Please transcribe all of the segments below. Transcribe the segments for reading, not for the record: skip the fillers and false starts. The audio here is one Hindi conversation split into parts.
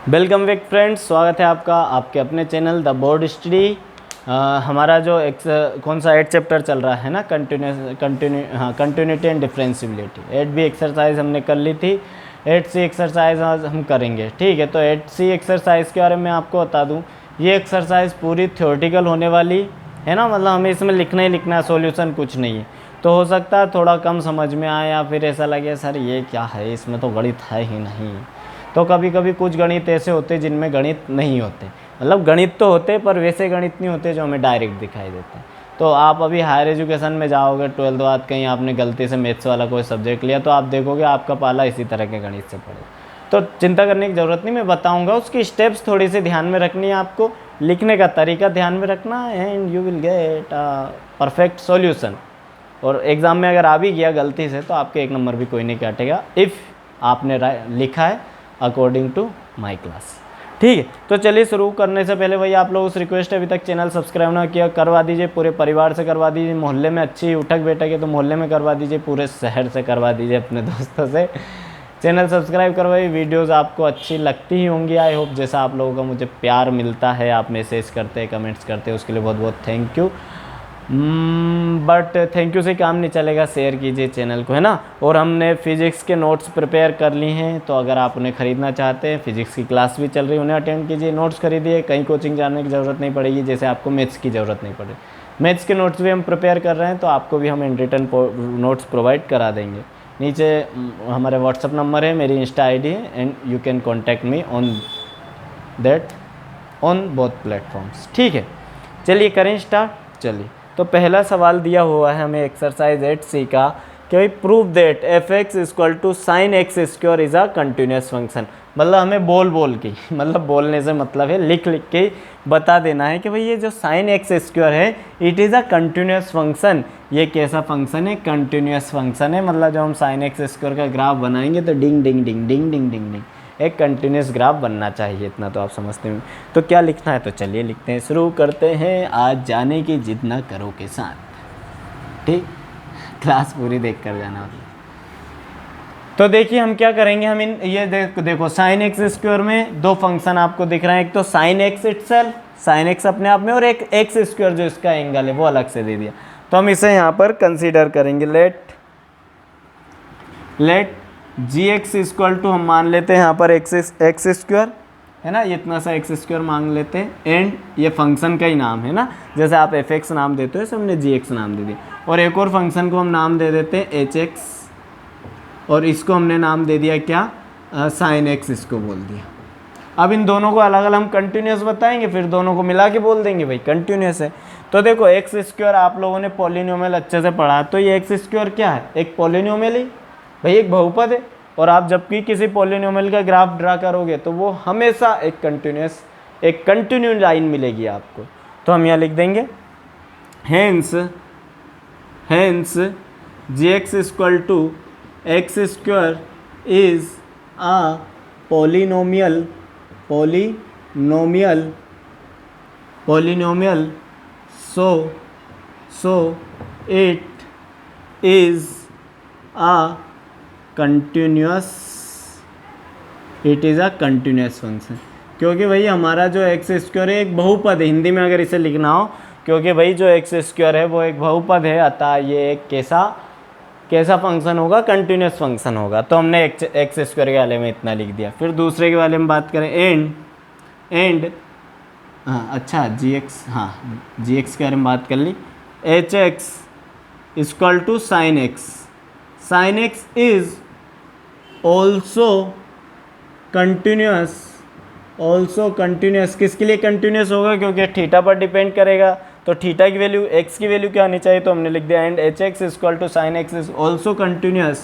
वेलकम बैक फ्रेंड्स, स्वागत है आपका आपके अपने चैनल द बोर्ड स्टडी। हमारा जो कौन सा 8 चैप्टर चल रहा है ना, कंटिन्यूटी एंड डिफरेंशियबिलिटी। 8 एक्सरसाइज हमने कर ली थी, 8 एक्सरसाइज आज हम करेंगे। ठीक है, तो 8 एक्सरसाइज के बारे में आपको बता दूं, ये एक्सरसाइज पूरी थ्योरेटिकल होने वाली है ना, मतलब हमें इसमें लिखना ही लिखना है, सॉल्यूशन कुछ नहीं है। तो हो सकता है थोड़ा कम समझ में आए या फिर ऐसा लगे सर ये क्या है, इसमें तो गणित है ही नहीं। तो कभी कभी कुछ गणित ऐसे होते जिनमें गणित नहीं होते, मतलब गणित तो होते पर वैसे गणित नहीं होते जो हमें डायरेक्ट दिखाई देते हैं। तो आप अभी हायर एजुकेशन में जाओगे, 12th बाद कहीं आपने गलती से मैथ्स वाला कोई सब्जेक्ट लिया तो आप देखोगे आपका पाला इसी तरह के गणित से पड़े। तो चिंता करने की ज़रूरत नहीं, मैं बताऊंगा उसकी स्टेप्स थोड़ी सी ध्यान में रखनी है आपको, लिखने का तरीका ध्यान में रखना and you will get a perfect solution. और एग्ज़ाम में अगर आ भी गया गलती से तो आपके 1 नंबर भी कोई नहीं काटेगा इफ़ आपने लिखा है अकॉर्डिंग टू माई क्लास। ठीक है, तो चलिए शुरू करने से पहले वही आप लोगों से रिक्वेस्ट है, अभी तक चैनल सब्सक्राइब ना किया करवा दीजिए, पूरे परिवार से करवा दीजिए, मोहल्ले में अच्छी उठक बैठक है तो मोहल्ले में करवा दीजिए, पूरे शहर से करवा दीजिए, अपने दोस्तों से। चैनल सब्सक्राइब करवाइए, वीडियोस आपको अच्छी लगती ही होंगी आई होप। जैसा आप लोगों का मुझे प्यार मिलता है, आप मैसेज करते हैं, कमेंट्स करते हैं, उसके लिए बहुत बहुत thank you. But thank you से काम नहीं चलेगा, शेयर कीजिए चैनल को, है ना। और हमने फिजिक्स के नोट्स प्रिपेयर कर ली हैं, तो अगर आप उन्हें ख़रीदना चाहते हैं, फिजिक्स की क्लास भी चल रही है, उन्हें अटेंड कीजिए, नोट्स खरीदिए, कहीं कोचिंग जाने की ज़रूरत नहीं पड़ेगी, जैसे आपको मैथ्स की ज़रूरत नहीं पड़े। मैथ्स के नोट्स भी हम प्रिपेयर कर रहे हैं, तो आपको भी हम इन रिटर्न नोट्स प्रोवाइड करा देंगे। नीचे हमारे व्हाट्सअप नंबर है, मेरी इंस्टा ID है, and you can contact me on both platforms. ठीक है, चलिए करें स्टार्ट। चलिए, तो पहला सवाल दिया हुआ है हमें एक्सरसाइज 8C का कि भाई prove that f(x) = sin x² is a continuous function. मतलब हमें बोल के, मतलब बोलने से मतलब है लिख के बता देना है कि भाई ये जो sin x² है it is a continuous function. ये कैसा फंक्शन है? कंटिन्यूस फंक्शन है। मतलब जब हम sin x² का ग्राफ बनाएंगे तो डिंग डिंग डिंग डिंग डिंग डिंग डिंग एक कंटिन्यूस ग्राफ बनना चाहिए, इतना तो आप समझते हैं। तो क्या लिखना है, तो चलिए लिखते हैं, शुरू करते हैं। आज जाने की जिद ना करो के साथ, ठीक, क्लास पूरी देख कर जाना। तो देखिए हम क्या करेंगे, हम ये देखो sin x² में दो फंक्शन आपको दिख रहे हैं, एक तो sin x itself, sin x अपने आप में, और एक x² जो इसका एंगल है वो अलग से दे दिया। तो हम इसे यहाँ पर कंसीडर करेंगे। लेट gx = हम मान लेते हैं यहाँ पर x² है ना, ये इतना सा x² मान लेते हैं, एंड ये फंक्शन का ही नाम है ना, जैसे आप fx नाम देते हो ऐसे हमने gx नाम दे दिया। और एक और फंक्शन को हम नाम दे देते हैं hx, और इसको हमने नाम दे दिया क्या, sin x, इसको बोल दिया। अब इन दोनों को अलग अलग हम कंटिन्यूस बताएंगे, फिर दोनों को मिला के बोल देंगे भाई कंटिन्यूस है। तो देखो x² आप लोगों ने पॉलिनोमियल अच्छे से पढ़ा, तो ये x² क्या है, एक पॉलिनोमियल ही भाई, एक बहुपद है। और आप जब भी किसी पॉलिनोमियल का ग्राफ ड्रा करोगे तो वो हमेशा एक कंटिन्यू लाइन मिलेगी आपको। तो हम यहाँ लिख देंगे hence gx = x² is a polynomial so it is a continuous function. क्योंकि भाई हमारा जो x² है एक बहुपद है, हिंदी में अगर इसे लिखना हो, क्योंकि भाई जो x² है वो एक बहुपद है, अतः ये एक कैसा फंक्शन होगा, कंटिन्यूस फंक्शन होगा। तो हमने x² के वाले में इतना लिख दिया। फिर दूसरे के वाले में बात करें, एंड हाँ अच्छा gx, हाँ gx के बारे में बात कर ली, hx = sin x is also continuous। किसके लिए कंटिन्यूस होगा, क्योंकि थीटा पर डिपेंड करेगा, तो थीटा की वैल्यू, x की वैल्यू क्या होनी चाहिए, तो हमने लिख दिया and hx = sin x is also continuous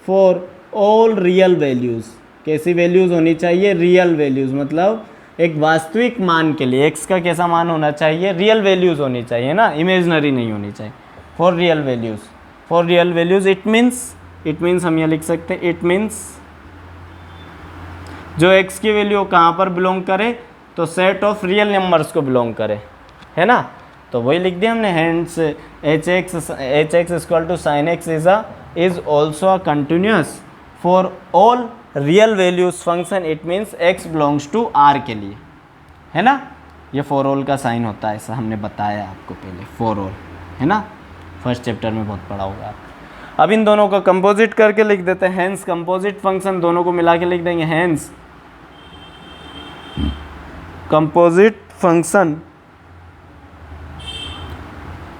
for all real values. कैसी वैल्यूज़ होनी चाहिए, रियल वैल्यूज़, मतलब एक वास्तविक मान के लिए x का कैसा मान होना चाहिए, रियल वैल्यूज़ होनी चाहिए ना, इमेजनरी नहीं होनी चाहिए। For real values it means हम यहाँ लिख सकते हैं, इट मीन्स जो x की वैल्यू कहाँ पर बिलोंग करे, तो सेट ऑफ रियल नंबर्स को बिलोंग करे, है ना। तो वही लिख दिया हमने, hence hx = sin x is also a continuous for all real values function it means x belongs to r के लिए, है ना। ये फॉर ऑल का साइन होता है, ऐसा हमने बताया आपको पहले, फॉर ऑल, है ना, फर्स्ट चैप्टर में बहुत पढ़ा होगा आप। अब इन दोनों को कंपोजिट करके लिख देते हैं, हैंस कंपोजिट फंक्शन, दोनों को मिला के लिख देंगे hence composite function,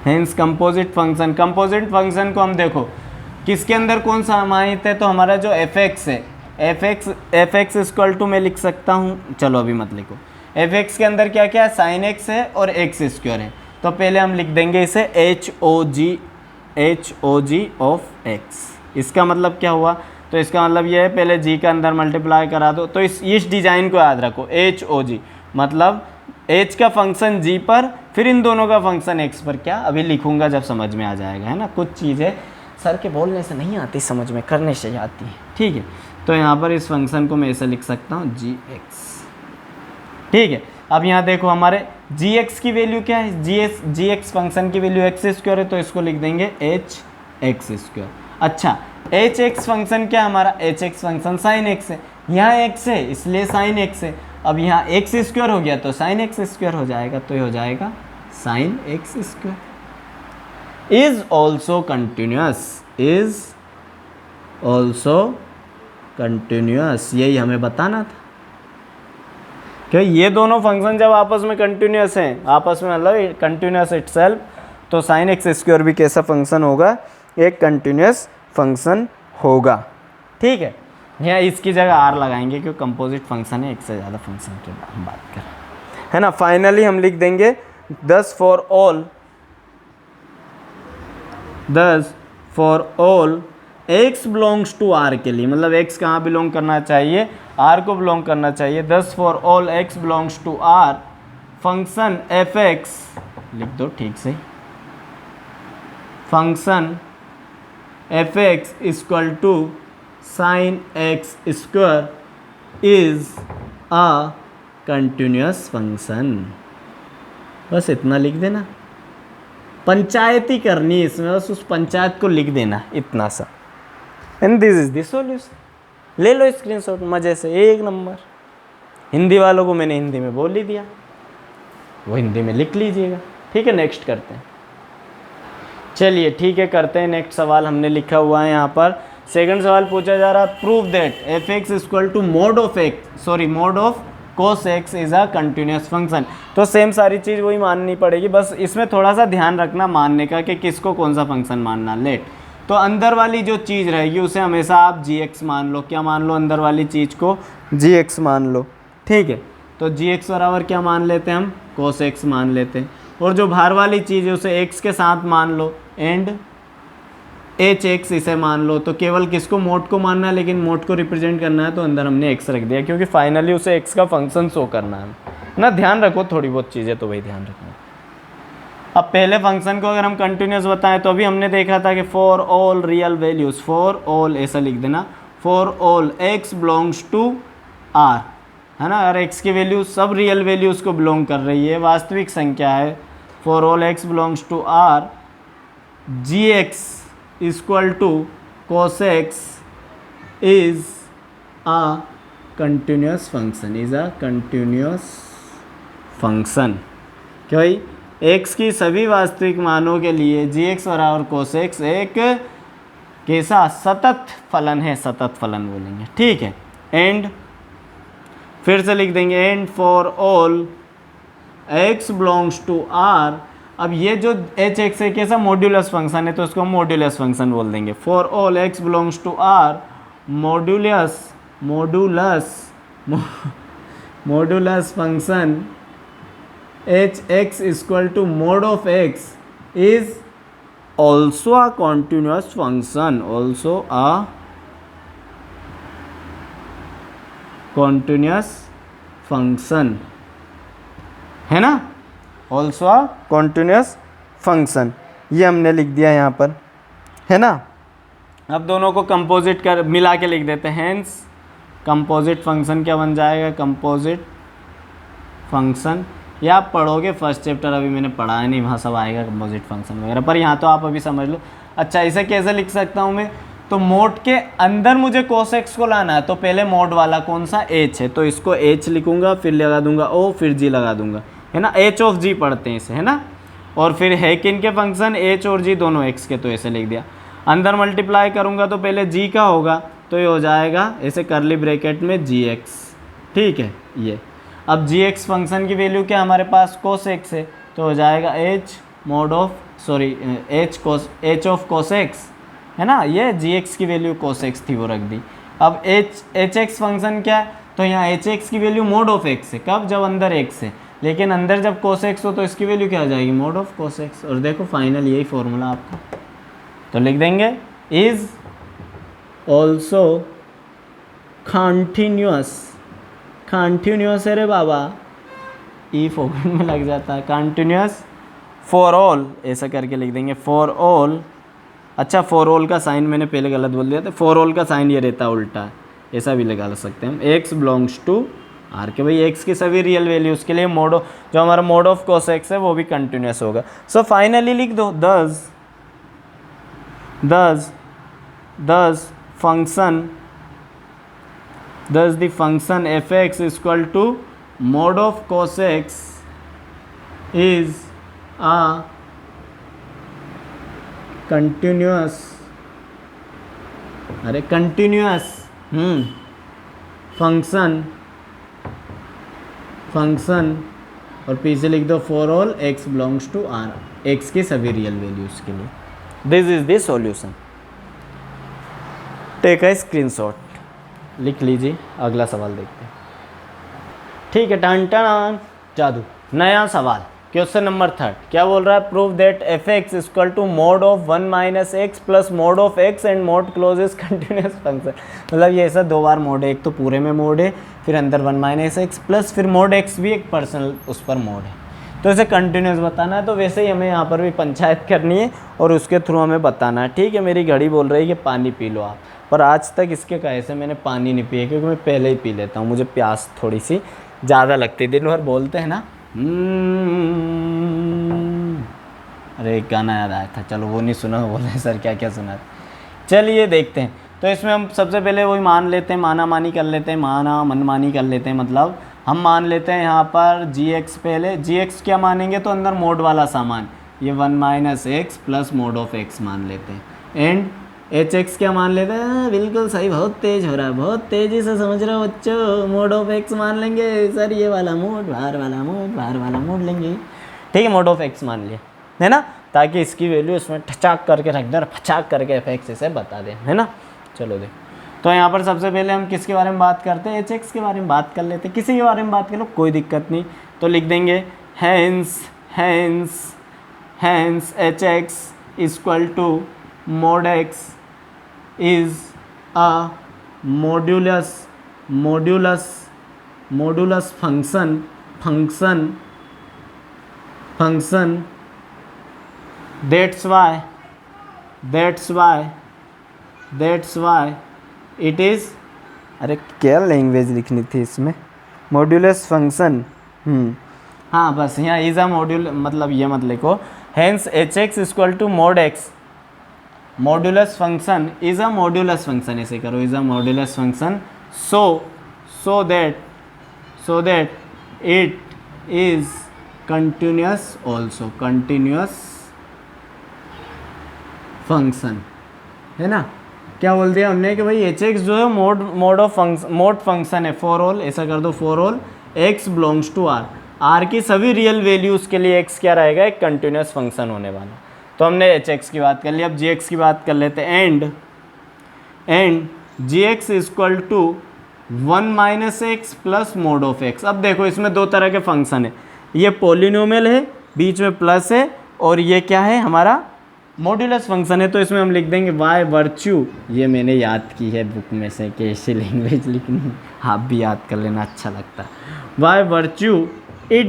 hence composite function. Composite function को हम देखो किसके अंदर कौन सा समाहित है, तो हमारा जो fx है, fx इक्वल टू मैं लिख सकता हूँ, चलो अभी मत लिखो, fx के अंदर क्या क्या है, साइन x है और x स्क्वायर है, तो पहले हम लिख देंगे इसे HOG ऑफ x। इसका मतलब क्या हुआ, तो इसका मतलब ये है पहले g का अंदर मल्टीप्लाई करा दो, तो इस डिजाइन को याद रखो, HOG मतलब h का फंक्शन g पर, फिर इन दोनों का फंक्शन x पर, क्या अभी लिखूंगा जब समझ में आ जाएगा, है ना। कुछ चीज़ें सर के बोलने से नहीं आती समझ में, करने से आती है, ठीक है। तो यहाँ पर इस फंक्शन को मैं ऐसे लिख सकता हूँ gx, ठीक है। अब यहाँ देखो हमारे gx की वैल्यू क्या है, gx फंक्शन की वैल्यू x स्क्वायर है, तो इसको लिख देंगे hx स्क्वायर। अच्छा hx फंक्शन क्या है हमारा, hx फंक्शन साइन x है, यहाँ x है इसलिए साइन x है, अब यहाँ x स्क्वायर हो गया तो साइन x स्क्वायर हो जाएगा, तो ये हो जाएगा sine x square. Is also continuous, is also continuous, यही हमें बताना था कि ये दोनों फंक्शन जब आपस में कंटिन्यूस हैं, आपस में मतलब कंटिन्यूस इटसेल्फ, तो साइन एक्स स्क्वायर भी कैसा फंक्शन होगा, एक कंटिन्यूस फंक्शन होगा, ठीक है। यहाँ इसकी जगह आर लगाएंगे क्योंकि कंपोजिट फंक्शन है, एक से ज़्यादा फंक्शन की हम बात करें, है ना। फाइनली हम लिख देंगे 10 for all x belongs to r के लिए, मतलब x कहाँ बिलोंग करना चाहिए, r को बिलोंग करना चाहिए। 10 for all x belongs to r function fx, लिख दो ठीक से, function fx equal to sine x square is a continuous function. बस इतना लिख देना, पंचायती करनी है इसमें, बस उस पंचायत को लिख देना इतना सा, and this is the solution. ले लो स्क्रीनशॉट मजे से, एक नंबर। हिंदी वालों को मैंने हिंदी में बोल ही दिया, वो हिंदी में लिख लीजिएगा, ठीक है। नेक्स्ट करते हैं, चलिए ठीक है करते हैं। नेक्स्ट सवाल हमने लिखा हुआ है यहाँ पर, सेकंड सवाल पूछा जा रहा है, prove that f x equal to mod of cos x is a continuous function. तो सेम सारी चीज़ वही माननी पड़ेगी, बस इसमें थोड़ा सा ध्यान रखना मानने का कि किसको कौन सा फंक्शन मानना। लेट, तो अंदर वाली जो चीज़ रहेगी उसे हमेशा आप gx मान लो, क्या मान लो, अंदर वाली चीज़ को gx मान लो, ठीक है। तो gx बराबर क्या मान लेते हैं हम, cos x मान लेते हैं, और जो बाहर वाली चीज़ है उसे x के साथ मान लो, एंड hx इसे मान लो। तो केवल किसको, मोड को मानना है, लेकिन मोड को रिप्रेजेंट करना है तो अंदर हमने x रख दिया, क्योंकि फाइनली उसे x का फंक्शन शो करना है ना। ध्यान रखो थोड़ी बहुत चीज़ें, तो वही ध्यान रखना। अब पहले फंक्शन को अगर हम कंटिन्यूस बताएं तो अभी हमने देखा था कि for all real values, for all ऐसा लिख देना, for all x belongs to r, है ना। अगर x की वैल्यू सब रियल वैल्यूज़ को बिलोंग कर रही है, वास्तविक संख्या है, for all x belongs to r gx equal to cos x is a continuous function, is a continuous function. क्यों भाई, x की सभी वास्तविक मानों के लिए gx बराबर cos x एक कैसा सतत फलन है, सतत फलन बोलेंगे, ठीक है। एंड फिर से लिख देंगे, and for all x belongs to r। अब ये जो एच एक्स है कैसा मॉड्यूलस फंक्शन है, तो उसको हम मॉड्यूलस फंक्शन बोल देंगे। For all x belongs to r modulus function h x equal to mod of x is also a continuous function, also a continuous function, है ना, ऑल्सो अ कॉन्टिन्यूस फंक्शन। ये हमने लिख दिया यहाँ पर, है ना। अब दोनों को कंपोजिट कर मिला के लिख देते हैं, हेंस कंपोजिट फंक्शन क्या बन जाएगा, कंपोजिट फंक्शन। ये आप पढ़ोगे फर्स्ट चैप्टर, अभी मैंने पढ़ा है नहीं, वहाँ सब आएगा कंपोजिट फंक्शन वगैरह, पर यहाँ तो आप अभी समझ लो। अच्छा इसे कैसे लिख सकता हूँ मैं, तो मोड के अंदर मुझे cos x को लाना है, तो पहले मोड वाला कौन सा h है, तो इसको h लिखूंगा, फिर लगा दूंगा o, फिर g लगा दूंगा, है ना। h ऑफ g पढ़ते हैं इसे, है ना। और फिर है किन के फंक्शन, h और g दोनों x के, तो ऐसे लिख दिया। अंदर मल्टीप्लाई करूंगा तो पहले g का होगा, तो ये हो जाएगा ऐसे करली ब्रैकेट में gx, ठीक है। ये अब gx फंक्शन की वैल्यू क्या हमारे पास cos x है, तो हो जाएगा h mode of h of cos x, है ना। ये gx की वैल्यू cos x थी, वो रख दी। अब hx फंक्शन क्या है, तो यहाँ hx की वैल्यू मोड ऑफ x है, कब, जब अंदर x है, लेकिन अंदर जब cos x हो तो इसकी वैल्यू क्या आ जाएगी, मोड ऑफ cos x। और देखो फाइनल यही फॉर्मूला आपका, तो लिख देंगे इज ऑल्सो कंटिन्यूअस, कंटिन्यूअस है रे बाबा, ई फोकट में लग जाता है, कंटिन्यूअस फॉर ऑल, ऐसा करके लिख देंगे फॉर ऑल। अच्छा, फॉर ऑल का साइन मैंने पहले गलत बोल दिया था, फॉर ऑल का साइन ये रहता है उल्टा, ऐसा भी लगा सकते हैं हम, x बिलोंग्स टू आर के, भाई x की सभी रियल वैल्यूज़ के लिए मोड जो हमारा मोड ऑफ cos x है वो भी कंटिन्यूअस होगा। सो फाइनली लिख दो thus function f x equal to mod of cos x is a continuous, अरे कंटिन्यूअस फंक्शन और पीछे लिख दो for all x belongs to r, x की सभी रियल वैल्यूज़ के लिए। This is the solution. Take a screenshot, लिख लीजिए। अगला सवाल देखते हैं, ठीक है। टन टन जादू, नया सवाल, क्वेश्चन नंबर 3 क्या बोल रहा है, prove that f x equal to mod of 1 minus x plus mod of x and mod closes continuous function. मतलब ये ऐसा दो बार मोड है, एक तो पूरे में मोड है, फिर अंदर 1 माइनस एक्स प्लस फिर मोड एक्स भी एक पर्सनल उस पर मोड है, तो इसे कंटिन्यूस बताना है। तो वैसे ही हमें यहाँ पर भी पंचायत करनी है और उसके थ्रू हमें बताना है, ठीक है। मेरी घड़ी बोल रही है कि पानी पी लो आप, पर आज तक इसके कहे से मैंने पानी नहीं पिया, क्योंकि मैं पहले ही पी लेता हूँ, मुझे प्यास थोड़ी सी ज़्यादा लगती है। दिन भर बोलते हैं ना, अरे एक गाना याद आया था, चलो वो नहीं सुना, बोल रहे सर क्या क्या सुना। चलिए देखते हैं। तो इसमें हम सबसे पहले वही मान लेते हैं, माना मानी कर लेते हैं, मनमानी कर लेते हैं। मतलब हम मान लेते हैं यहाँ पर gx, पहले gx क्या मानेंगे, तो अंदर मोड वाला सामान, ये 1 minus x plus mod of x मान लेते हैं। एंड hx क्या मान लेते हैं, बिल्कुल सही, बहुत तेज हो रहा है, बहुत तेज़ी से समझ रहे हो बच्चों, मोड ऑफ x मान लेंगे सर, ये वाला मोड, बाहर वाला मोड लेंगे, ठीक है। मोड ऑफ x मान लिया, है ना, ताकि इसकी वैल्यू इसमें ठचाक करके रख दें और फचाक करके एफ एक्स इसे बता दें, है ना। चलो देख, तो यहाँ पर सबसे पहले हम किसके बारे में बात करते हैं, hx के बारे में बात कर लेते हैं, किसी के बारे में बात कर लो कोई दिक्कत नहीं। तो लिख देंगे hence hx equal to mod x is a modulus function that's why it is, अरे क्या लैंग्वेज लिखनी थी इसमें, मॉड्यूलस फंक्शन, हाँ बस यहाँ इज अ मॉड्यूल, मतलब ये मत लिखो, hence hx equal to mod x, modulus function is a modulus function, ऐसे करो, is a modulus function, so that it is continuous function, है ना। क्या बोल दिया हमने कि भाई एच एक्स जो है मोड फंक्शन है फॉर ऑल, ऐसा कर दो, for all x belongs to r, r की सभी रियल वैल्यूज़ के लिए एक्स क्या रहेगा, एक कंटिन्यूस फंक्शन होने वाला। तो हमने एच एक्स की बात कर ली, अब जी एक्स की बात कर लेते हैं। And g x equal to 1 minus x plus mod of x. अब देखो इसमें दो तरह के फंक्शन है, ये पॉलिनोमियल है, बीच में प्लस है, और ये क्या है हमारा मॉड्यूलस फंक्शन है। तो इसमें हम लिख देंगे वाई वर्च्यू, ये मैंने याद की है बुक में से कि ऐसी लैंग्वेज लिखनी, आप भी याद कर लेना, अच्छा लगता है। By virtue it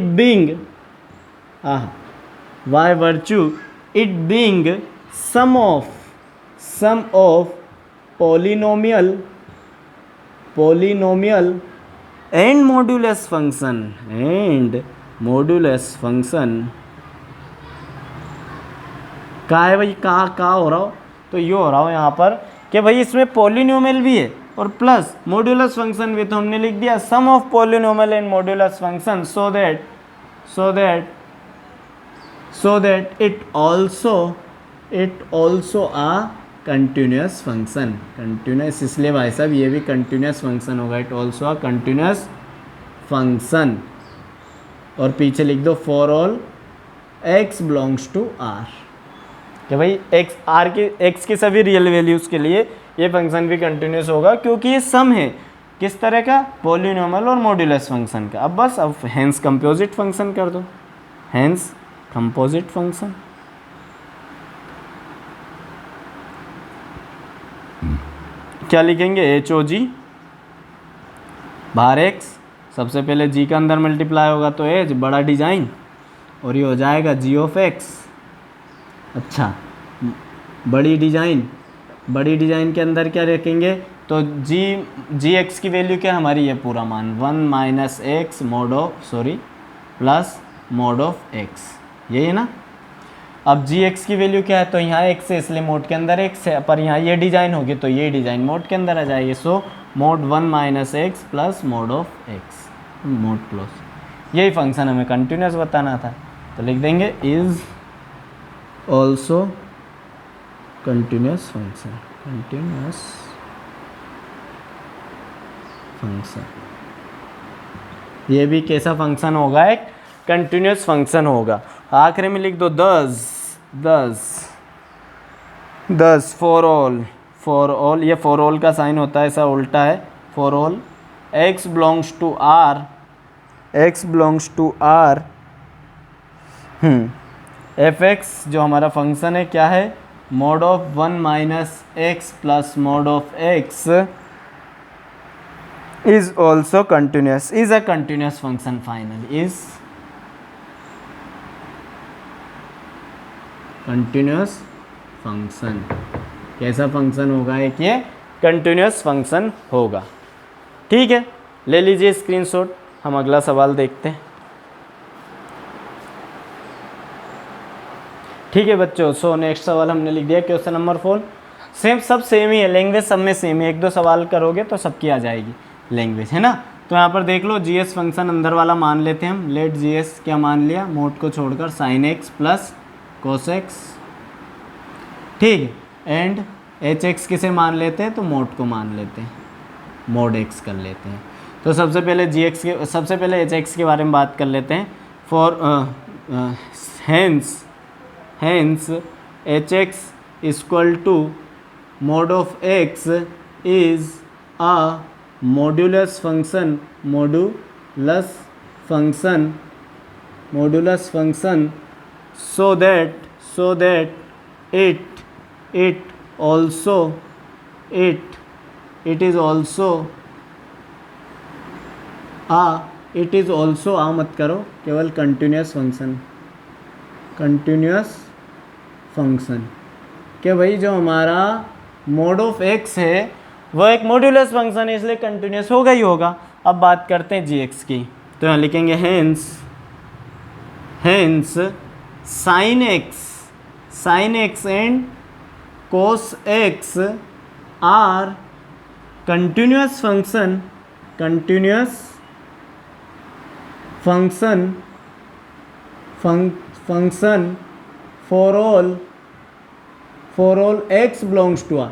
being sum of polynomial and modulus function का है भाई, का हो रहा हो, तो ये हो रहा हो यहाँ पर कि भाई इसमें पॉलिनोमियल भी है और प्लस मॉड्यूलस फंक्शन भी, तो हमने लिख दिया sum of polynomial and modulus function so that it also a continuous function. Continuous इसलिए भाई साहब ये भी कंटिन्यूस फंक्शन होगा, it also a continuous function. और पीछे लिख दो for all x belongs to r, कि भाई x की सभी रियल वैल्यूज़ के लिए ये फंक्शन भी कंटिन्यूस होगा, क्योंकि ये सम है किस तरह का, पॉलिनोमियल और मॉड्यूलस फंक्शन का। अब बस अब हेंस कंपोजिट फंक्शन कर दो, हेंस कंपोजिट फंक्शन। क्या लिखेंगे, एच ओ जी बाहर x, सबसे पहले g का अंदर मल्टीप्लाई होगा तो एच बड़ा डिजाइन, और ये हो जाएगा g ऑफ x। अच्छा बड़ी डिजाइन के अंदर क्या रखेंगे, तो जी एक्स की वैल्यू क्या हमारी, ये पूरा मान 1 minus x plus mod of x, यही है ना। अब जी एक्स की वैल्यू क्या है, तो यहाँ एक्स है इसलिए मोड के अंदर एक्स है, पर यहाँ ये डिजाइन होगी तो ये डिजाइन मोड के अंदर आ जाएगी। सो mode 1 minus x plus mod of x, mode plus, यही फंक्शन हमें कंटिन्यूस बताना था, तो लिख देंगे इज ऑल्सो कंटिन्यूस फंक्शन। ये भी कैसा फंक्शन होगा, एक कंटिन्यूस फंक्शन होगा। आखिरी में लिख दो दस फॉर ऑल, ये फॉर ऑल का साइन होता है, ऐसा उल्टा है, for all x belongs to r f x जो हमारा फंक्शन है क्या है, mod of 1 minus x plus mod of x is also continuous, is a continuous function. Finally is continuous function. कैसा फंक्शन होगा, एक ये कंटिन्यूस फंक्शन होगा। ठीक है, ले लीजिए स्क्रीनशॉट, हम अगला सवाल देखते हैं। ठीक है बच्चों, सो नेक्स्ट सवाल हमने लिख दिया क्वेश्चन नंबर 4। सब सेम ही है, लैंग्वेज सब में सेम है, एक दो सवाल करोगे तो सबकी आ जाएगी लैंग्वेज, है ना। तो यहाँ पर देख लो, जीएस फंक्शन अंदर वाला मान लेते हैं हम। लेट जीएस क्या मान लिया, मोड को छोड़कर sign x plus cos x, ठीक है। एंड एच एक्स किसे मान लेते हैं, तो मोड को मान लेते हैं, मोड एक्स कर लेते हैं। तो सबसे पहले एच एक्स के बारे में बात कर लेते हैं। For hence h x equal to mod of x is a modulus function so that it is also आ मत करो, केवल कंटिन्यूस फंक्शन कि भाई जो हमारा मोड ऑफ एक्स है वो एक मॉड्यूलस फंक्शन है, इसलिए कंटिन्यूस होगा ही होगा। अब बात करते हैं जी एक्स की, तो यहाँ लिखेंगे hence sine x and cos x are continuous function for all x belongs to r.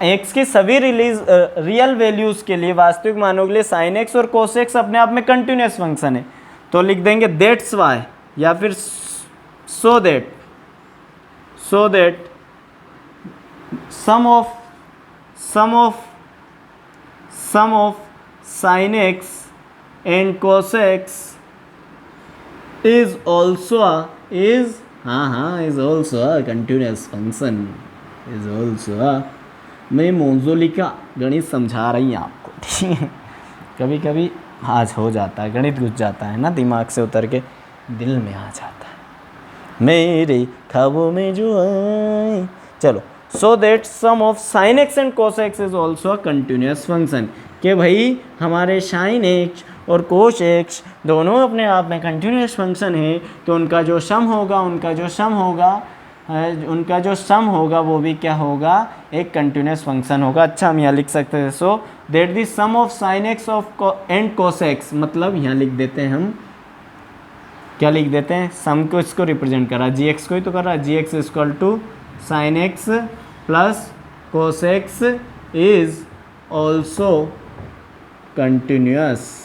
X के सभी रियल वैल्यूज़ के लिए, वास्तविक मानों के लिए साइन एक्स और कोस एक्स अपने आप में कंटिन्यूस फंक्शन है, तो लिख देंगे दैट्स वाई, या फिर so that sum of sine x and cos x is also a continuous function, is also मैं मोंजोलिका गणित समझा रही हैं आपको, ठीक है। कभी कभी आज हो जाता है, गणित घुस जाता है ना, दिमाग से उतर के दिल में आ जाता है, मेरे ख्वाबों में जो आए। चलो, so that sum of sine x and cos x is also a continuous function, कि भाई हमारे साइन एक्स और कोस एक्स दोनों अपने आप में कंटिन्यूस फंक्शन है, तो उनका जो सम होगा उनका जो सम होगा वो भी क्या होगा, एक कंटिन्यूस फंक्शन होगा। अच्छा हम यहाँ लिख सकते हैं so that the sum of sine x of and cos x, मतलब यहाँ लिख देते हैं हम, क्या लिख देते हैं, सम को इसको रिप्रेजेंट कर रहा है, जी एक्स को ही तो कर रहा है, g x equal to sine x plus cos x is also continuous.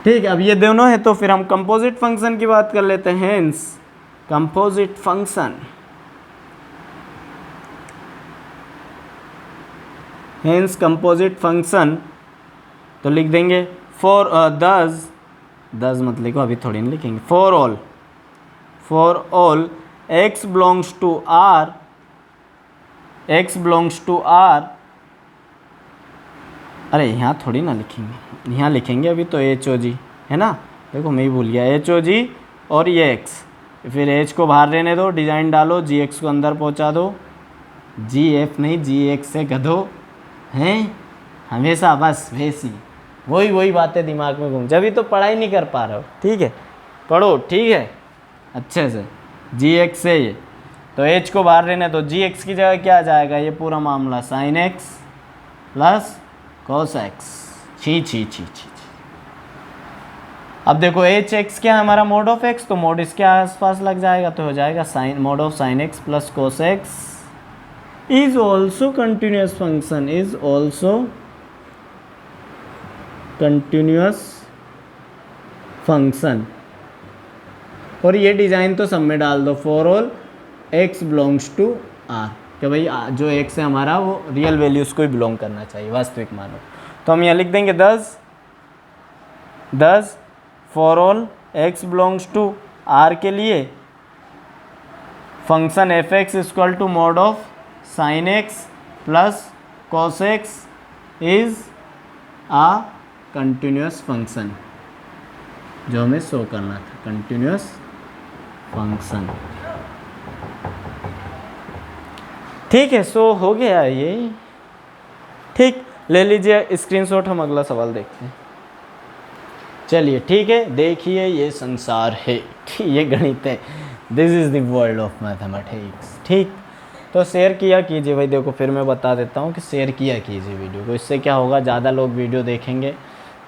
ठीक है, अब ये दोनों है तो फिर हम कंपोजिट फंक्शन की बात कर लेते हैं। Hence composite function, hence composite function, तो लिख देंगे फॉर दस मत लिखो, अभी थोड़ी नहीं लिखेंगे, for all x belongs to r, x belongs to r, अरे यहाँ थोड़ी ना लिखेंगे, यहाँ लिखेंगे अभी तो एच ओ जी है ना, देखो मैं ही भूल गया, एच ओ जी और ये एक्स, फिर एच को बाहर रहने दो, डिज़ाइन डालो, जी एक्स को अंदर पहुँचा दो, जी एफ नहीं जी एक्स से गधो हैं हमेशा, बस वैसी वही बातें दिमाग में घूम, जब तो पढ़ाई नहीं कर पा रहे हो, ठीक है पढ़ो, ठीक है अच्छे से, जी एक्स से ये, तो एच को बाहर रहने दो, जी एक्स की जगह क्या आ जाएगा, ये पूरा मामला sine x plus cos x, छी। अब देखो एच एक्स क्या है हमारा, मोड ऑफ एक्स, तो मोड इसके आसपास लग जाएगा तो हो जाएगा sine mod of sine x plus cos x is also continuous function, is also continuous function. और ये डिज़ाइन तो सब में डाल दो, for all x belongs to r, कि भाई जो एक्स है हमारा वो रियल वैल्यूज़ को ही बिलोंग करना चाहिए, वास्तविक मानो, तो हम यहाँ लिख देंगे 10 for all x belongs to r के लिए function f x equal to mod of sine x plus cos x is a continuous function, जो हमें शो करना था, कंटिन्यूस फंक्शन। ठीक है, सो हो गया ये, ठीक, ले लीजिए स्क्रीनशॉट, हम अगला सवाल देखते हैं। चलिए ठीक है, देखिए ये संसार है, ये गणित है, this is the world of mathematics. ठीक, तो शेयर किया कीजिए भाई, देखो फिर मैं बता देता हूँ कि शेयर किया कीजिए वीडियो को, इससे क्या होगा, ज़्यादा लोग वीडियो देखेंगे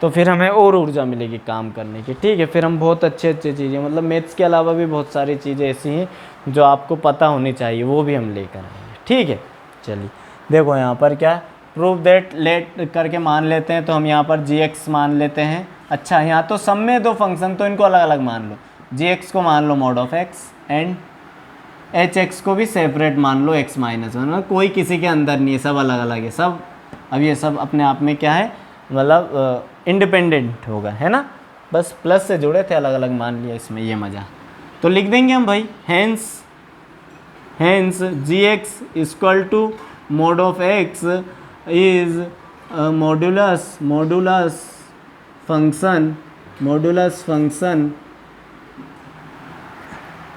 तो फिर हमें और ऊर्जा मिलेगी काम करने की। ठीक है, फिर हम बहुत अच्छे चीज़ें, मतलब मैथ्स के अलावा भी बहुत सारी चीज़ें ऐसी हैं जो आपको पता होनी चाहिए, वो भी हम लेकर आएंगे। ठीक है, चलिए देखो यहाँ पर क्या, प्रूव दैट लेट करके मान लेते हैं, तो हम यहाँ पर जी एक्स मान लेते हैं। अच्छा, यहाँ तो सब में दो फंक्शन, तो इनको अलग अलग मान लो, जी एक्स को मान लो mode of x and H x को भी सेपरेट मान लो एक्स माइनस वन, कोई किसी के अंदर नहीं है, सब अलग अलग है सब। अब ये सब अपने आप में क्या है, मतलब इंडिपेंडेंट होगा, है ना, बस प्लस से जुड़े थे, अलग अलग मान लिया, इसमें ये मज़ा। तो लिख देंगे हम भाई, hence g x equal to mod of x is modulus function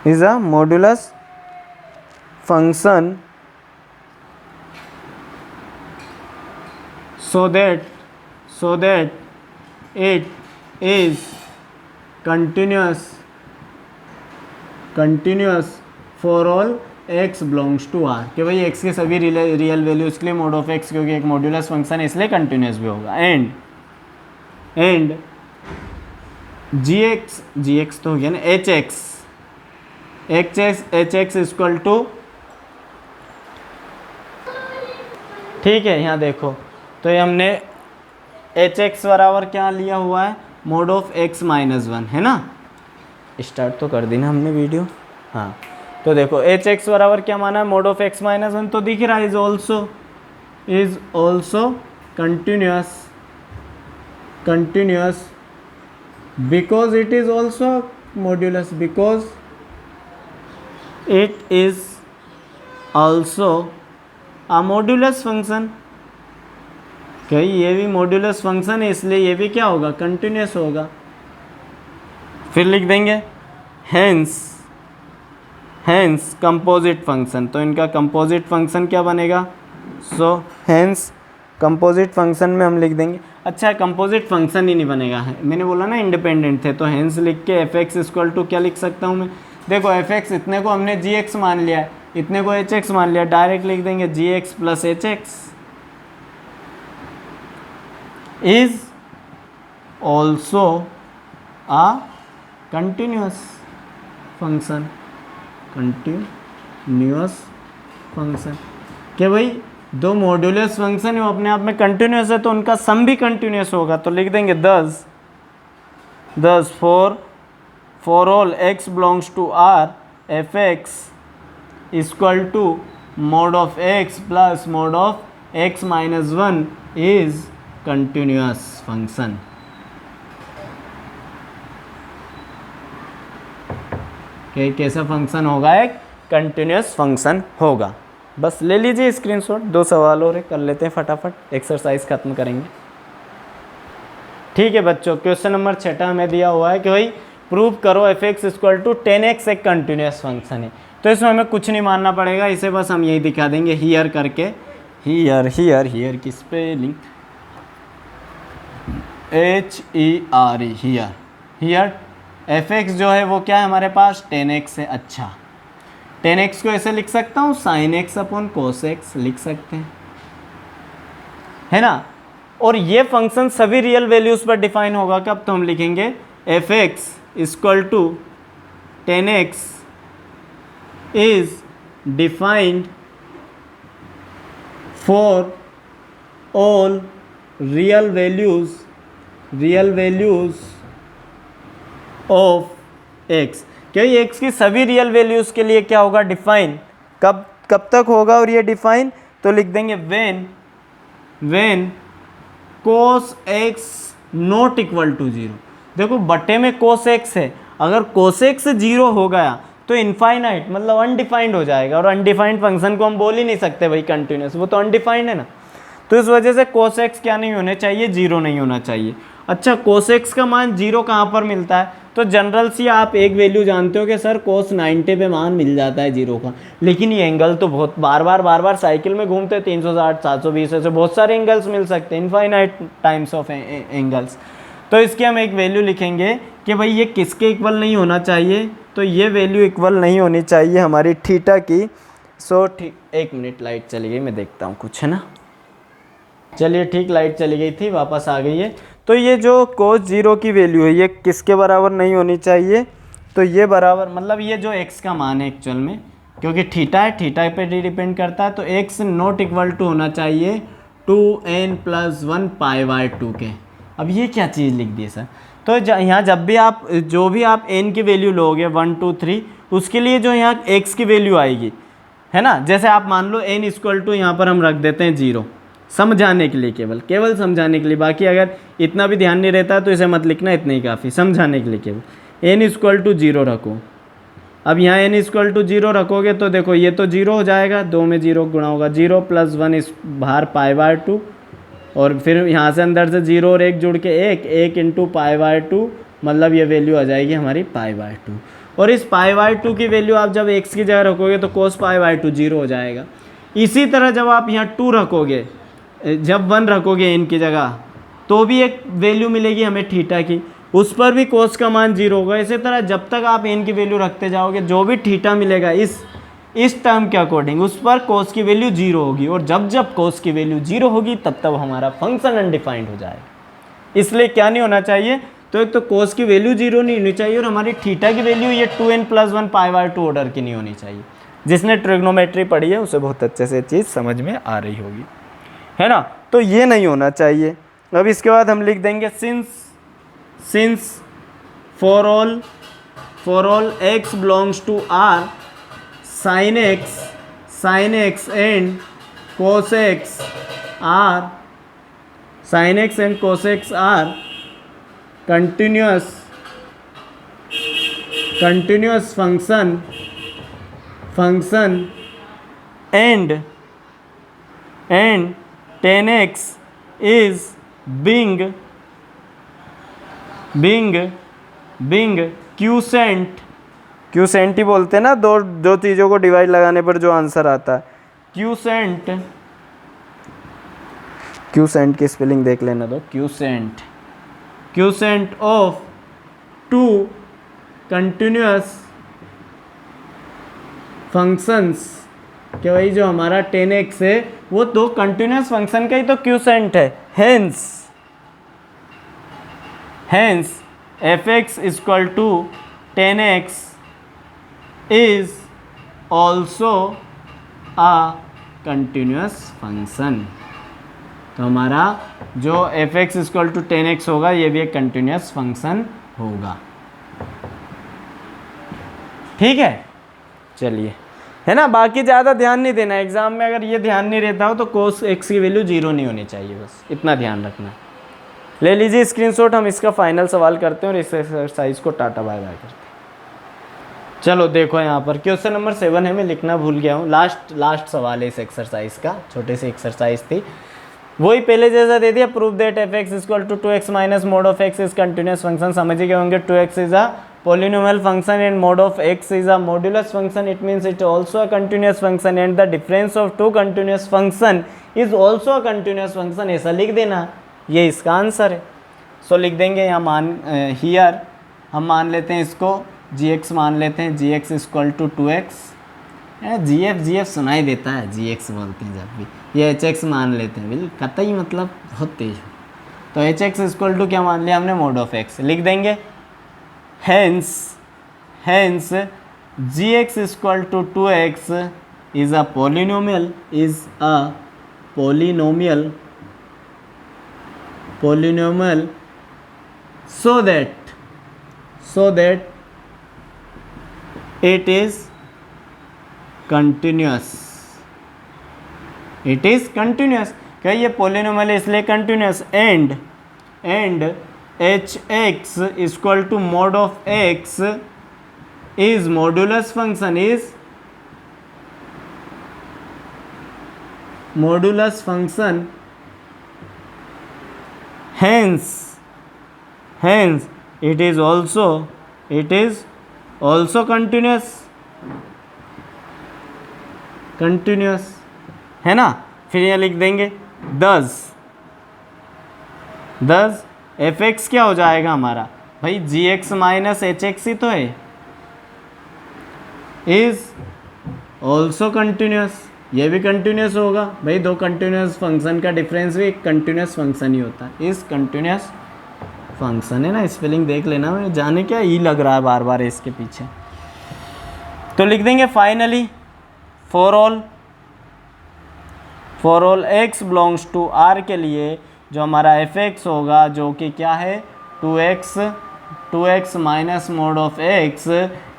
is a modulus function so that it is continuous for all x belongs to r, कि भाई x के सभी रियल वैल्यूज के लिए मोड ऑफ x, क्योंकि एक मॉड्यूलस फंक्शन है इसलिए कंटिन्यूस भी होगा, एंड जी एक्स तो हो गया ना, एच एक्स इक्वल टू, ठीक है यहाँ देखो, तो ये हमने एच एक्स बराबर क्या लिया हुआ है, mod of x minus one, है ना, स्टार्ट तो कर दी ना हमने वीडियो, हाँ, तो देखो एच एक्स बराबर क्या माना है, mod of x minus one, तो दिख रहा है is also continuous because it is also modulus, because it is also a modulus function, क्या ये भी मॉड्यूलस फंक्शन है, इसलिए ये भी क्या होगा, कंटिन्यूस होगा। फिर लिख देंगे हेंस कंपोजिट फंक्शन, तो इनका कंपोजिट फंक्शन क्या बनेगा, सो हेंस कंपोजिट फंक्शन में हम लिख देंगे, अच्छा कंपोजिट फंक्शन ही नहीं बनेगा है, मैंने बोला ना इंडिपेंडेंट थे, तो हेंस लिख के एफ एक्स इक्वल टू क्या लिख सकता हूँ मैं, देखो एफ एक्स इतने को हमने जी एक्स मान लिया है, इतने को एच एक्स मान लिया, डायरेक्ट लिख देंगे g x plus h x is also a continuous function, continuous function कि भाई दो मॉड्यूलस फंक्शन है वो अपने आप में कंटिन्यूअस है तो उनका सम भी कंटिन्यूअस होगा। तो लिख देंगे thus for all x belongs to r f x equal to mod of x plus mod of x minus 1 is continuous function. कैसा फंक्शन होगा? एक कंटिन्यूअस फंक्शन होगा। बस ले लीजिए स्क्रीनशॉट, 2 सवाल और कर लेते हैं फटाफट, एक्सरसाइज खत्म करेंगे। ठीक है बच्चों, क्वेश्चन नंबर 6 हमें दिया हुआ है कि भाई प्रूव करो F x equal to 10x एक कंटिन्यूअस फंक्शन है। तो इसमें हमें कुछ नहीं मानना पड़ेगा, इसे बस हम यही दिखा देंगे हियर करके, हियर की spelling HERE, here F x जो है वो क्या है हमारे पास 10x है। अच्छा 10x को ऐसे लिख सकता हूँ sin x upon cos x लिख सकते हैं, है ना। और ये फंक्शन सभी रियल वैल्यूज पर डिफाइन होगा कब? तो हम लिखेंगे f x equal to 10x is defined for all real values of x। क्योंकि x की सभी रियल वैल्यूज के लिए क्या होगा? डिफाइन। कब तक होगा? और ये डिफाइन तो लिख देंगे when cos x not equal to 0। देखो बटे में cos x है, अगर cos x 0 हो गया तो इनफाइनाइट मतलब अनडिफाइंड हो जाएगा, और अनडिफाइंड फंक्शन को हम बोल ही नहीं सकते भाई कंटिन्यूअस, वो तो अनडिफाइंड है ना। तो इस वजह से cos x क्या नहीं होने चाहिए? 0 नहीं होना चाहिए। अच्छा cos x का मान 0 कहाँ पर मिलता है? तो जनरल सी आप एक वैल्यू जानते हो कि सर cos 90 पे मान मिल जाता है 0 का, लेकिन ये एंगल तो बहुत बार बार साइकिल में घूमते हैं, 360 720 ऐसे बहुत सारे एंगल्स मिल सकते हैं, इनफाइनाइट टाइम्स ऑफ एंगल्स। तो इसके हम एक वैल्यू लिखेंगे कि भाई ये किसके इक्वल नहीं होना चाहिए? तो ये वैल्यू इक्वल नहीं होनी चाहिए हमारी थीटा की। सो ठीक, 1 मिनट लाइट चली गई, मैं देखता हूँ कुछ, है ना। चलिए ठीक, लाइट चली गई थी, वापस आ गई है। तो ये जो cos 0 की वैल्यू है ये किसके बराबर नहीं होनी चाहिए? तो ये बराबर मतलब ये जो x का मान है एक्चुअल में, क्योंकि थीटा है, थीटा पे डिपेंड करता है, तो x नॉट इक्वल टू होना चाहिए 2n+1 π/2 के। अब ये क्या चीज़ लिख दी सर? तो यहाँ जब भी आप जो भी आप n की वैल्यू लोगे 1 2 3, उसके लिए जो यहाँ x की वैल्यू आएगी, है ना। जैसे आप मान लो n इक्वल टू यहाँ पर हम रख देते हैं 0, समझाने के लिए, केवल समझाने के लिए। बाकी अगर इतना भी ध्यान नहीं रहता तो इसे मत लिखना, इतना ही काफ़ी, समझाने के लिए केवल। n इक्वल टू 0 रखो। अब यहाँ n इक्वल टू 0 रखोगे तो देखो ये तो 0 हो जाएगा, 2 में 0 गुणा होगा, 0 + 1 इस बाहर π/2, और फिर यहाँ से अंदर से 0 और 1 जुड़ के 1 × π/2, मतलब ये वैल्यू आ जाएगी हमारी π/2। और इस π/2 की वैल्यू आप जब x की जगह रखोगे तो cos π/2 0 हो जाएगा। इसी तरह जब आप यहाँ 2 रखोगे, जब 1 रखोगे n की जगह, तो भी एक वैल्यू मिलेगी हमें थीटा की, उस पर भी cos का मान 0 होगा। इसी तरह जब तक आप n की वैल्यू रखते जाओगे, जो भी थीटा मिलेगा इस टर्म के अकॉर्डिंग, उस पर cos की वैल्यू 0 होगी, और जब cos की वैल्यू 0 होगी तब हमारा फंक्शन अनडिफाइंड हो जाएगा। इसलिए क्या नहीं होना चाहिए? तो एक तो cos की वैल्यू 0 नहीं होनी चाहिए, और हमारी थीटा की वैल्यू ये 2n+1 π/2 ऑर्डर की नहीं होनी चाहिए। जिसने ट्रिग्नोमेट्री पढ़ी है उसे बहुत अच्छे से चीज़ समझ में आ रही होगी, है ना। तो ये नहीं होना चाहिए। अब इसके बाद हम लिख देंगे since for all x belongs to r sin x and cos x are continuous function and 10x is being क्यूसेंट ही बोलते हैं ना, दो चीज़ों को डिवाइड लगाने पर जो आंसर आता है, क्यूसेंट की स्पेलिंग देख लेना दो। क्यूसेंट ऑफ 2 कंटिन्यूअस फंक्शंस कि भाई जो हमारा 10x है वो दो कंटिन्यूस फंक्शन का ही तो क्यूसेंट है, hence fx equal to 10x is also a continuous function. तो हमारा जो fx इक्वल टू 10x होगा ये भी एक कंटिन्यूस फंक्शन होगा। ठीक है, चलिए, है ना। बाकी ज़्यादा ध्यान नहीं देना, एग्जाम में अगर ये ध्यान नहीं रहता हो तो cos x की वैल्यू 0 नहीं होनी चाहिए, बस इतना ध्यान रखना। ले लीजिए स्क्रीनशॉट, हम इसका फाइनल सवाल करते हैं और इस एक्सरसाइज को टाटा बाय बाय करते हैं। चलो देखो यहाँ पर क्वेश्चन नंबर 7 है, मैं लिखना भूल गया हूँ, लास्ट सवाल है इस एक्सरसाइज का, छोटे से एक्सरसाइज थी, वही पहले जैसा दे दिया। Prove that fx equal to 2x minus mod of x is continuous function. समझ गए होंगे, 2x is a polynomial function and mode of x is a modulus function, it means it also a continuous function and the difference of two continuous function is also a continuous function। ऐसा लिख देना, ये इसका आंसर है। सो लिख देंगे यहाँ हियर हम मान लेते हैं इसको gx मान लेते हैं, gx equal to 2x, gf सुनाई देता है, gx बोलते हैं जब भी, ये hx मान लेते हैं, बिल्कुल कतई मतलब बहुत तेज है। तो hx इक्वल टू क्या मान लिया हमने, मोड ऑफ x लिख देंगे। hence gx equal to 2x is a polynomial so that it is continuous। क्या ये polynomial है इसलिए continuous, and hx equal to mod of x is modulus function, hence it is also continuous, है ना। फिर ये लिख देंगे thus fx क्या हो जाएगा हमारा भाई, gx माइनस hx ही तो है, इज ऑल्सो कंटिन्यूस, ये भी कंटिन्यूस होगा भाई। दो कंटिन्यूस फंक्शन का डिफरेंस भी एक कंटिन्यूस फंक्शन ही होता है, इस कंटिन्यूस फंक्शन है ना। स्पेलिंग देख लेना, मैं जाने क्या ई लग रहा है बार बार इसके पीछे। तो लिख देंगे finally for all x belongs to r के लिए जो हमारा fx होगा जो कि क्या है 2x minus mod of x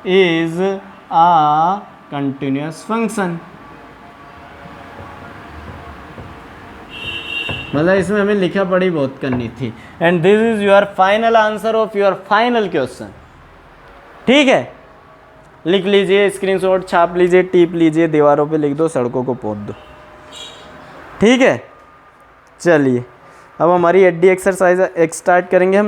is a continuous function. मतलब इसमें हमें लिखा पढ़ी बहुत करनी थी। And this is your final answer of your final question. ठीक है, लिख लीजिए, स्क्रीनशॉट छाप लीजिए, टीप लीजिए, दीवारों पे लिख दो, सड़कों को पोत दो। ठीक है, चलिए अब हमारी एडी एक्सरसाइज स्टार्ट करेंगे हम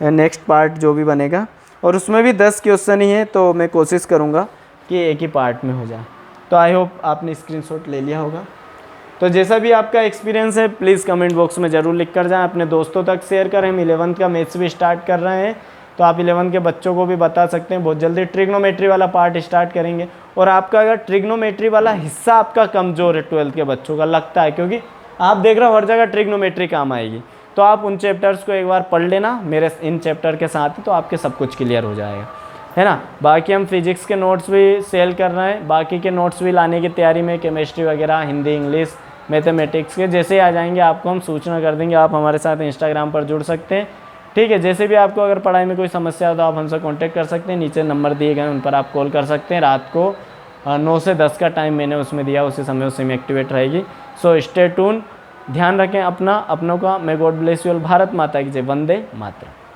नेक्स्ट पार्ट जो भी बनेगा, और उसमें भी 10 क्वेश्चन ही है, तो मैं कोशिश करूँगा कि एक ही पार्ट में हो जाए। तो आई होप आपने स्क्रीनशॉट ले लिया होगा। तो जैसा भी आपका एक्सपीरियंस है प्लीज़ कमेंट बॉक्स में ज़रूर लिख कर जाएँ, अपने दोस्तों तक शेयर करें। हम 11th का मैथ्स भी स्टार्ट कर रहे हैं, तो आप 11th के बच्चों को भी बता सकते हैं। बहुत जल्दी ट्रिग्नोमेट्री वाला पार्ट स्टार्ट करेंगे, और आपका अगर ट्रिग्नोमेट्री वाला हिस्सा आपका कमज़ोर है 12th के बच्चों का लगता है, क्योंकि आप देख रहे हो हर जगह ट्रिग्नोमेट्री काम आएगी, तो आप उन चैप्टर्स को एक बार पढ़ लेना मेरे इन चैप्टर के साथ ही, तो आपके सब कुछ क्लियर हो जाएगा, है ना। बाकी हम फिजिक्स के नोट्स भी सेल कर रहे हैं, बाकी के नोट्स भी लाने की तैयारी में, केमिस्ट्री वगैरह, हिंदी, इंग्लिश, मैथमेटिक्स के जैसे ही आ जाएंगे आपको हम सूचना कर देंगे। आप हमारे साथ इंस्टाग्राम पर जुड़ सकते हैं। ठीक है, जैसे भी आपको अगर पढ़ाई में कोई समस्या हो तो आप हमसे कांटेक्ट कर सकते हैं, नीचे नंबर दिए गए उन पर आप कॉल कर सकते हैं। रात को 9 से 10 का टाइम मैंने उसमें दिया, उसी समय उसी में एक्टिवेट रहेगी। सो स्टे ट्यून, ध्यान रखें अपनों का। May God bless you all. Bharat माता की जय। वंदे मातरम।